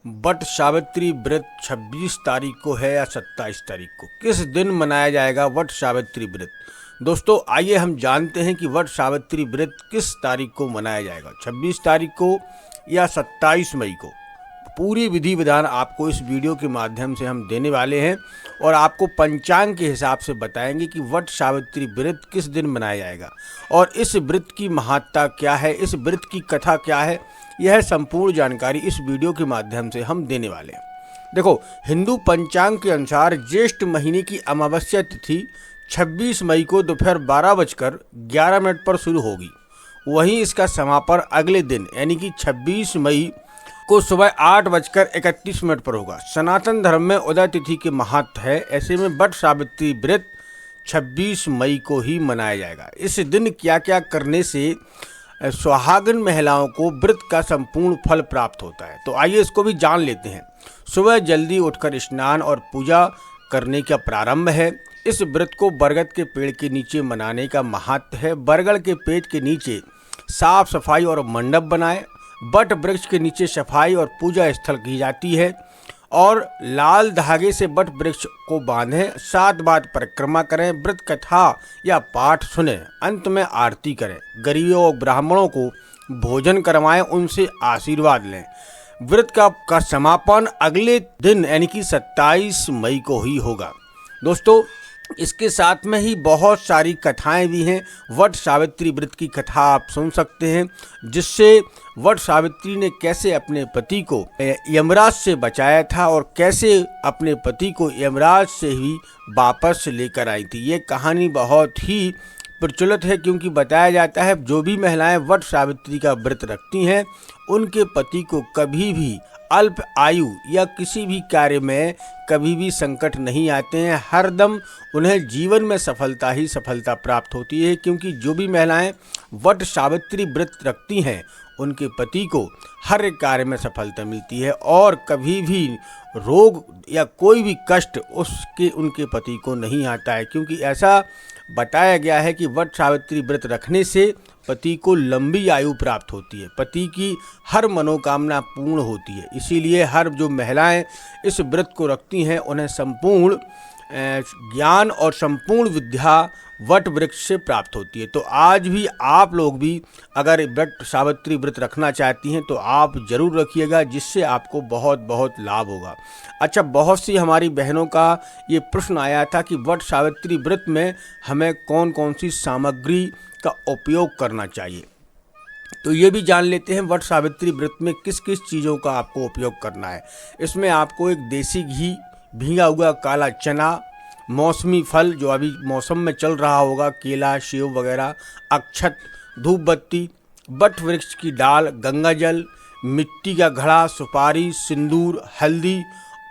वट सावित्री व्रत 26 तारीख को है या 27 तारीख को, किस दिन मनाया जाएगा वट सावित्री व्रत। दोस्तों आइए हम जानते हैं कि वट सावित्री व्रत किस तारीख को मनाया जाएगा, 26 तारीख को या 27 मई को। पूरी विधि विधान आपको इस वीडियो के माध्यम से हम देने वाले हैं और आपको पंचांग के हिसाब से बताएंगे कि वट सावित्री व्रत किस दिन मनाया जाएगा और इस व्रत की महत्ता क्या है, इस व्रत की कथा क्या है। यह संपूर्ण जानकारी इस वीडियो के माध्यम से हम देने वाले हैं। देखो, हिंदू पंचांग के अनुसार ज्येष्ठ महीने की अमावस्या तिथि 26 मई को दोपहर 12:11 पर शुरू होगी। वहीं इसका समापन अगले दिन यानी कि 26 मई को सुबह 8:31 पर होगा। सनातन धर्म में उदय तिथि के महत्व है, ऐसे में वट सावित्री व्रत 26 मई को ही मनाया जाएगा। इस दिन क्या क्या करने से सुहागन महिलाओं को व्रत का संपूर्ण फल प्राप्त होता है, तो आइए इसको भी जान लेते हैं। सुबह जल्दी उठकर स्नान और पूजा करने का प्रारंभ है। इस व्रत को बरगद के पेड़ के नीचे मनाने का महत्व है। बरगद के पेड़ के नीचे साफ सफाई और मंडप बनाएं। वट वृक्ष के नीचे सफाई और पूजा स्थल की जाती है और लाल धागे से वट वृक्ष को बांधें। 7 बार परिक्रमा करें। व्रत कथा या पाठ सुने। अंत में आरती करें। गरीबों और ब्राह्मणों को भोजन करवाएं, उनसे आशीर्वाद लें। व्रत का समापन अगले दिन यानी कि 27 मई को ही होगा। दोस्तों इसके साथ में ही बहुत सारी कथाएं भी हैं। वट सावित्री व्रत की कथा आप सुन सकते हैं, जिससे वट सावित्री ने कैसे अपने पति को यमराज से बचाया था और कैसे अपने पति को यमराज से ही वापस लेकर आई थी। ये कहानी बहुत ही प्रचलित है, क्योंकि बताया जाता है जो भी महिलाएं वट सावित्री का व्रत रखती हैं उनके पति को कभी भी अल्प आयु या किसी भी कार्य में कभी भी संकट नहीं आते हैं। हरदम उन्हें जीवन में सफलता ही सफलता प्राप्त होती है, क्योंकि जो भी महिलाएं वट सावित्री व्रत रखती हैं उनके पति को हर कार्य में सफलता मिलती है और कभी भी रोग या कोई भी कष्ट उनके पति को नहीं आता है, क्योंकि ऐसा बताया गया है कि वट सावित्री व्रत रखने से पति को लंबी आयु प्राप्त होती है, पति की हर मनोकामना पूर्ण होती है। इसीलिए हर जो महिलाएं इस व्रत को रखती हैं उन्हें संपूर्ण ज्ञान और संपूर्ण विद्या वट वृक्ष से प्राप्त होती है। तो आज भी आप लोग भी अगर वट सावित्री व्रत रखना चाहती हैं तो आप जरूर रखिएगा, जिससे आपको बहुत बहुत लाभ होगा। अच्छा, बहुत सी हमारी बहनों का ये प्रश्न आया था कि वट सावित्री व्रत में हमें कौन कौन सी सामग्री का उपयोग करना चाहिए, तो ये भी जान लेते हैं वट सावित्री व्रत में किस किस चीज़ों का आपको उपयोग करना है। इसमें आपको एक देसी घी, भीगा हुआ काला चना, मौसमी फल जो अभी मौसम में चल रहा होगा, केला, सेब वगैरह, अक्षत, धूप बत्ती, वट वृक्ष की डाल, गंगा जल, मिट्टी का घड़ा, सुपारी, सिंदूर, हल्दी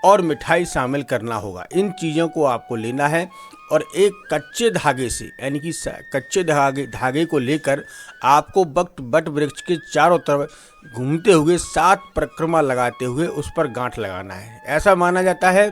और मिठाई शामिल करना होगा। इन चीज़ों को आपको लेना है और एक कच्चे धागे से यानी कि कच्चे धागे को लेकर आपको वट वृक्ष के चारों तरफ घूमते हुए 7 परिक्रमा लगाते हुए उस पर गांठ लगाना है। ऐसा माना जाता है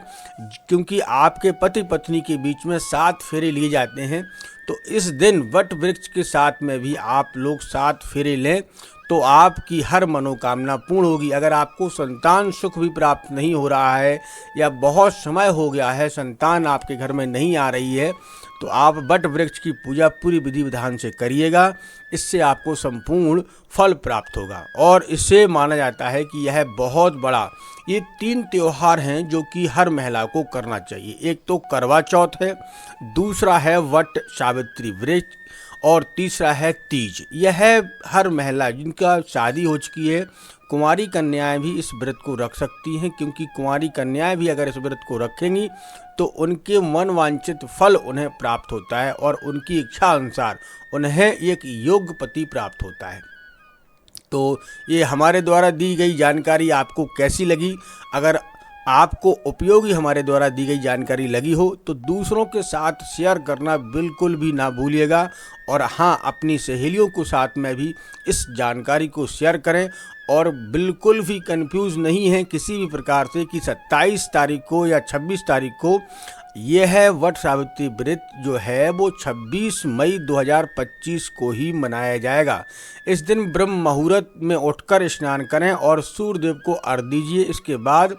क्योंकि आपके पति पत्नी के बीच में 7 फेरे लिए जाते हैं, तो इस दिन वट वृक्ष के साथ में भी आप लोग 7 फेरे लें तो आपकी हर मनोकामना पूर्ण होगी। अगर आपको संतान सुख भी प्राप्त नहीं हो रहा है या बहुत समय हो गया है संतान आपके घर में नहीं आ रही है, तो आप वट वृक्ष की पूजा पूरी विधि विधान से करिएगा। इससे आपको संपूर्ण फल प्राप्त होगा और इससे माना जाता है कि यह बहुत बड़ा, ये 3 त्योहार हैं जो कि हर महिला को करना चाहिए। एक तो करवा चौथ है, दूसरा है वट सावित्री व्रत और तीसरा है तीज। यह हर महिला जिनका शादी हो चुकी है, कुंवारी कन्याएं भी इस व्रत को रख सकती हैं, क्योंकि कुंवारी कन्याएं भी अगर इस व्रत को रखेंगी तो उनके मन वांछित फल उन्हें प्राप्त होता है और उनकी इच्छा अनुसार उन्हें एक योग्य पति प्राप्त होता है। तो ये हमारे द्वारा दी गई जानकारी आपको कैसी लगी? अगर आपको उपयोगी हमारे द्वारा दी गई जानकारी लगी हो तो दूसरों के साथ शेयर करना बिल्कुल भी ना भूलिएगा और हाँ, अपनी सहेलियों को साथ में भी इस जानकारी को शेयर करें और बिल्कुल भी कंफ्यूज नहीं है किसी भी प्रकार से कि 27 तारीख को या 26 तारीख को यह है वट सावित्री व्रत जो है वो 26 मई 2025 को ही मनाया जाएगा। इस दिन ब्रह्म मुहूर्त में उठकर स्नान करें और सूर्यदेव को अर्घ्य दीजिए। इसके बाद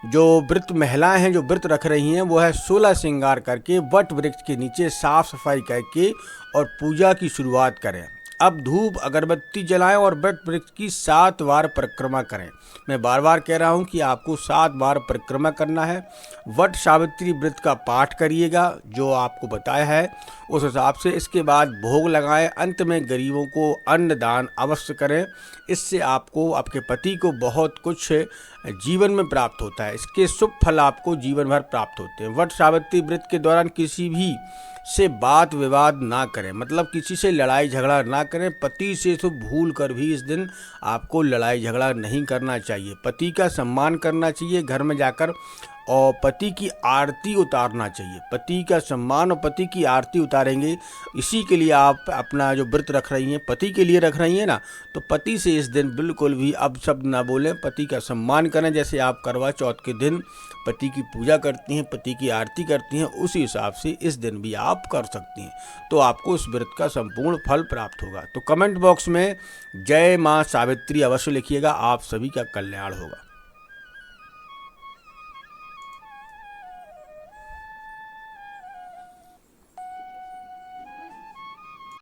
जो व्रत महिलाएं हैं जो व्रत रख रही हैं वो है 16 श्रृंगार करके वट वृक्ष के नीचे साफ सफाई करके और पूजा की शुरुआत करें। अब धूप अगरबत्ती जलाएं और वट वृक्ष की 7 बार परिक्रमा करें। मैं बार बार कह रहा हूं कि आपको 7 बार परिक्रमा करना है। वट सावित्री व्रत का पाठ करिएगा जो आपको बताया है उस हिसाब से। इसके बाद भोग लगाएं। अंत में गरीबों को अन्न दान अवश्य करें। इससे आपको आपके पति को बहुत कुछ जीवन में प्राप्त होता है। इसके शुभ फल आपको जीवन भर प्राप्त होते हैं। वट सावित्री व्रत के दौरान किसी भी से बात विवाद ना करें, मतलब किसी से लड़ाई झगड़ा ना करें। पति से तो भूल कर भी इस दिन आपको लड़ाई झगड़ा नहीं करना चाहिए। पति का सम्मान करना चाहिए घर में जाकर और पति की आरती उतारना चाहिए। पति का सम्मान और पति की आरती उतारेंगे। इसी के लिए आप अपना जो व्रत रख रही हैं पति के लिए रख रही हैं ना, तो पति से इस दिन बिल्कुल भी अपशब्द ना बोलें। पति का सम्मान करें। जैसे आप करवा चौथ के दिन पति की पूजा करती हैं, पति की आरती करती हैं, उसी हिसाब से इस दिन भी आप कर सकती हैं। तो आपको इस व्रत का संपूर्ण फल प्राप्त होगा। तो कमेंट बॉक्स में जय माँ सावित्री अवश्य लिखिएगा। आप सभी का कल्याण होगा।